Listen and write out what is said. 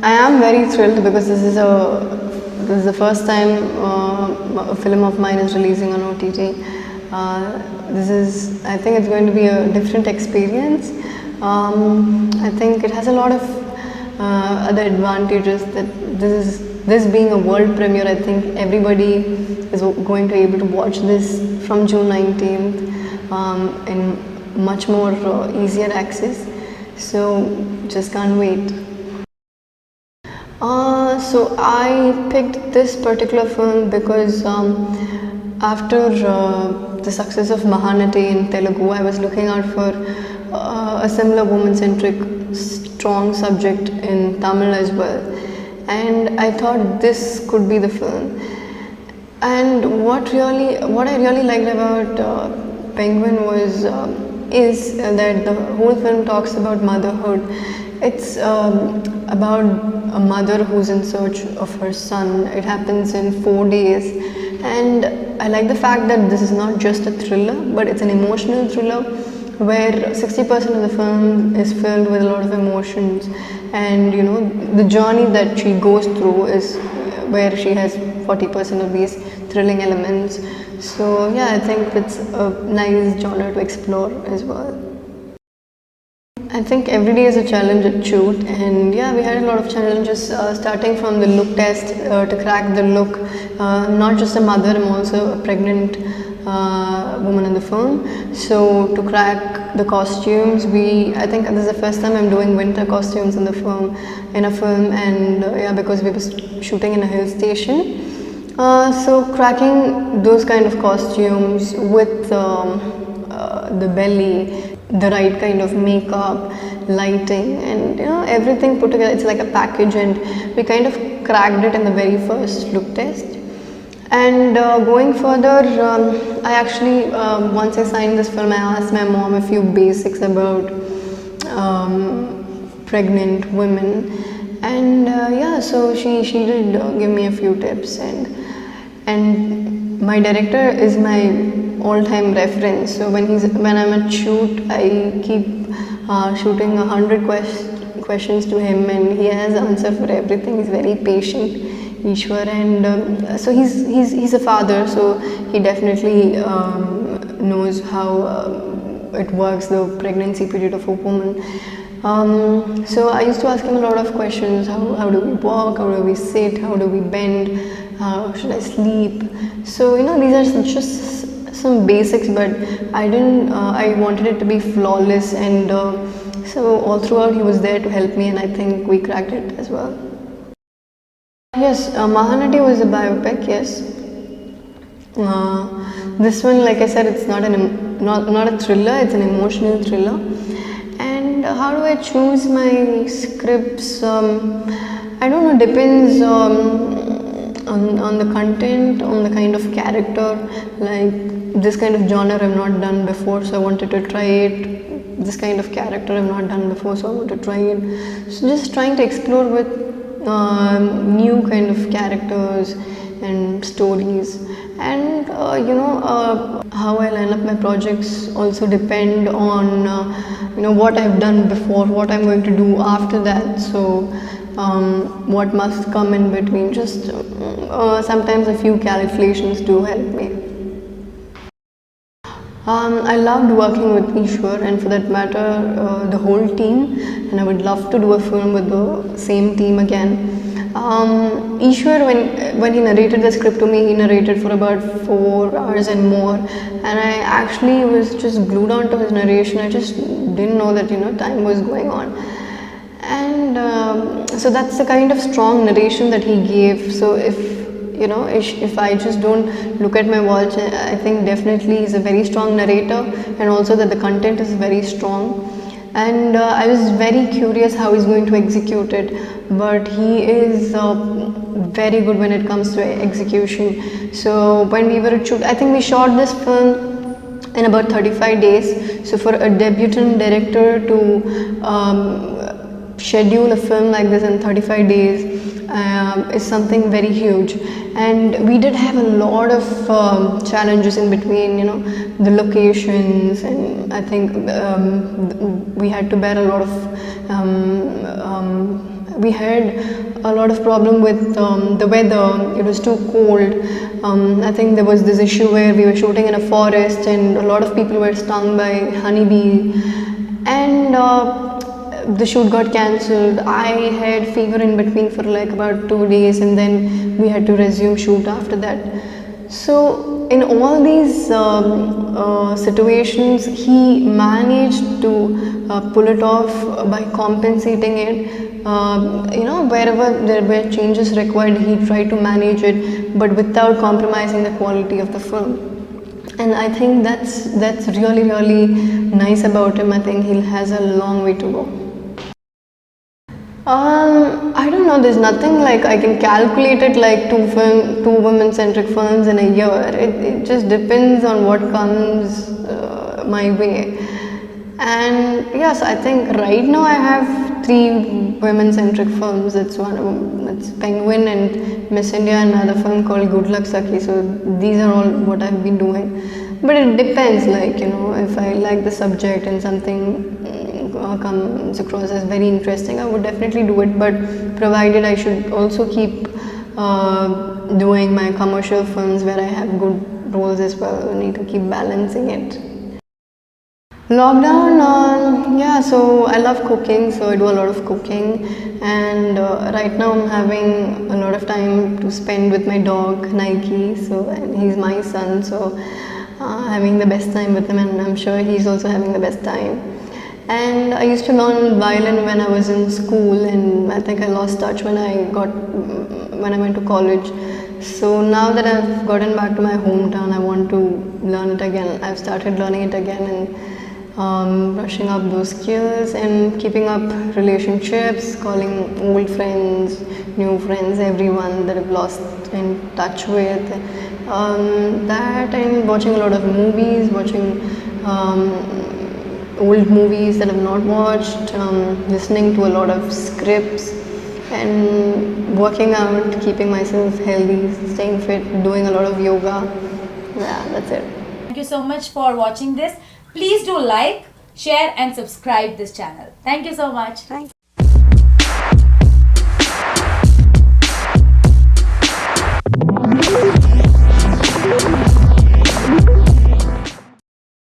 I am very thrilled because this is the first time a film of mine is releasing on OTT. I think it's going to be a different experience. I think it has a lot of other advantages that this being a world premiere. I think everybody is going to be able to watch this from June 19th in much more easier access. So just can't wait. So I picked this particular film because after the success of Mahanati in Telugu, I was looking out for a similar woman-centric, strong subject in Tamil as well, and I thought this could be the film. And what I really liked about Penguin is that the whole film talks about motherhood. It's about a mother who's in search of her son. It happens in 4 days, and I like the fact that this is not just a thriller, but it's an emotional thriller where 60% of the film is filled with a lot of emotions, and the journey that she goes through is where she has 40% of these thrilling elements. So yeah, I think it's a nice genre to explore as well. I think every day is a challenge at Shoot, and yeah, we had a lot of challenges starting from the look test to crack the look. Not just a mother, I'm also a pregnant woman in the film. So to crack the costumes, I think this is the first time I'm doing winter costumes in a film, and yeah, because we were shooting in a hill station. So cracking those kind of costumes with the belly, the right kind of makeup, lighting, and everything put together, it's like a package, and we kind of cracked it in the very first look test. And going further, I actually once I signed this film, I asked my mom a few basics about pregnant women, and yeah, so she did give me a few tips, and my director is my all-time reference. So when I'm at shoot, I keep shooting 100 questions to him, and he has answer for everything. He's very patient, Ishwar, and so he's a father, so he definitely knows how it works, the pregnancy period of a woman. So I used to ask him a lot of questions. How do we walk? How do we sit? How do we bend? How should I sleep? So these are just some basics, but I wanted it to be flawless, and so all throughout he was there to help me, and I think we cracked it as well. Yes, Mahanati was a biopic, yes. This one, like I said, it's not a thriller, it's an emotional thriller. And how do I choose my scripts? I don't know, depends on the content, on the kind of character. Like this kind of genre I've not done before, so I wanted to try it. This kind of character I've not done before, so I want to try it. So just trying to explore with new kind of characters and stories, and how I line up my projects also depend on what I've done before, what I'm going to do after that. So what must come in between. Just sometimes a few calculations do help me. I loved working with Ishwar, and for that matter the whole team, and I would love to do a film with the same team again. Ishwar, when he narrated the script to me, he narrated for about 4 hours and more, and I actually was just glued on to his narration. I just didn't know that time was going on, and so that's the kind of strong narration that he gave. So if I just don't look at my watch, I think definitely he's a very strong narrator, and also that the content is very strong. And I was very curious how he's going to execute it, but he is very good when it comes to execution. So when we were at shoot, I think we shot this film in about 35 days. So for a debutant director to schedule a film like this in 35 days is something very huge. And we did have a lot of challenges in between, the locations, and I think we had to bear a lot of we had a lot of problem with the weather. It was too cold. I think there was this issue where we were shooting in a forest and a lot of people were stung by honeybee, and the shoot got cancelled. I had fever in between for like about 2 days, and then we had to resume shoot after that. So in all these situations, he managed to pull it off by compensating it. Wherever there were changes required, he tried to manage it, but without compromising the quality of the film. And I think that's really really nice about him. I think he has a long way to go. I don't know. There's nothing like I can calculate it like two women-centric films in a year. It just depends on what comes my way. And yes, I think right now I have 3 women-centric films. It's one of them. It's Penguin and Miss India, and another film called Good Luck Sakhi. So these are all what I've been doing. But it depends, like if I like the subject and something comes across as very interesting, I would definitely do it, but provided I should also keep doing my commercial films where I have good roles as well. I need to keep balancing it. Lockdown, yeah, so I love cooking, so I do a lot of cooking, and right now I'm having a lot of time to spend with my dog Nike, and he's my son, so having the best time with him, and I'm sure he's also having the best time. And I used to learn violin when I was in school, and I think I lost touch when I went to college. So now that I've gotten back to my hometown, I want to learn it again. I've started learning it again and brushing up those skills and keeping up relationships, calling old friends, new friends, everyone that I've lost in touch with. That and watching a lot of movies, watching old movies that I've not watched, listening to a lot of scripts, and working out, keeping myself healthy, staying fit, doing a lot of yoga. Yeah, that's it. Thank you so much for watching this. Please do like, share and subscribe this channel. Thank you so much. Thanks.